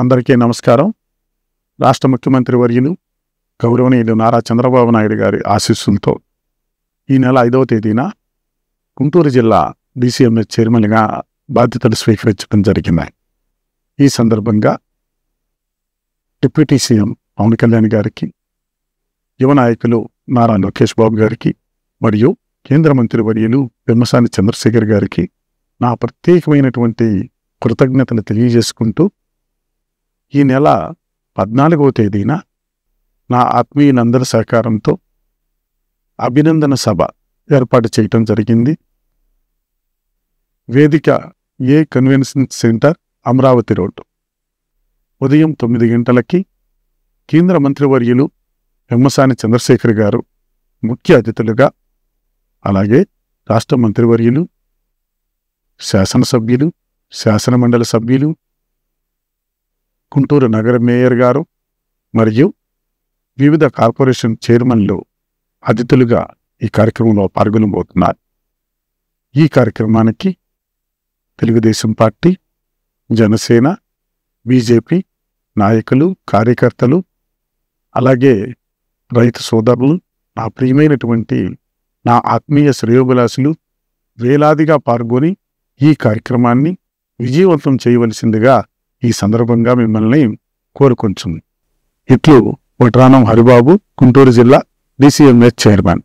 అందరికీ నమస్కారం. రాష్ట్ర ముఖ్యమంత్రి వర్యులు గౌరవనీయులు నారా చంద్రబాబు నాయుడు గారి ఆశీస్సులతో ఈ నెల 5వ తేదీన గుంటూరు జిల్లా డీసీఎంఎస్ చైర్మన్గా బాధ్యతలు స్వీకరించడం జరిగింది. ఈ సందర్భంగా డిప్యూటీ సీఎం పవన్ కళ్యాణ్ గారికి, యువ నాయకులు నారా లోకేష్ బాబు గారికి మరియు కేంద్ర మంత్రి వర్యులు పెమ్మసాని చంద్రశేఖర్ గారికి నా ప్రత్యేకమైనటువంటి కృతజ్ఞతలు తెలియజేసుకుంటూ, ఈ నెల 14వ తేదీన నా ఆత్మీయులందరి సహకారంతో అభినందన సభ ఏర్పాటు చేయటం జరిగింది. వేదిక ఏ కన్వెన్షన్ సెంటర్, అమరావతి రోడ్డు, ఉదయం 9 గంటలకి కేంద్ర మంత్రివర్యులు పెమ్మసాని చంద్రశేఖర్ గారు ముఖ్య అతిథులుగా, అలాగే రాష్ట్ర మంత్రివర్యులు, శాసనసభ్యులు, శాసనమండలి సభ్యులు, గుంటూరు నగర మేయర్ గారు మరియు వివిధ కార్పొరేషన్ చైర్మన్లు అతిథులుగా ఈ కార్యక్రమంలో పాల్గొనబోతున్నారు. ఈ కార్యక్రమానికి తెలుగుదేశం పార్టీ, జనసేన, బీజేపీ నాయకులు, కార్యకర్తలు, అలాగే రైతు సోదరులు, నా ప్రియమైనటువంటి నా ఆత్మీయ శ్రేయోభిలాషులు వేలాదిగా పాల్గొని ఈ కార్యక్రమాన్ని విజయవంతం చేయవలసిందిగా ఈ సందర్భంగా మిమ్మల్ని కోరుకుంటుంది. ఇట్లు వడ్రానం హరిబాబు, గుంటూరు జిల్లా డీసీఎంఎస్ చైర్మన్.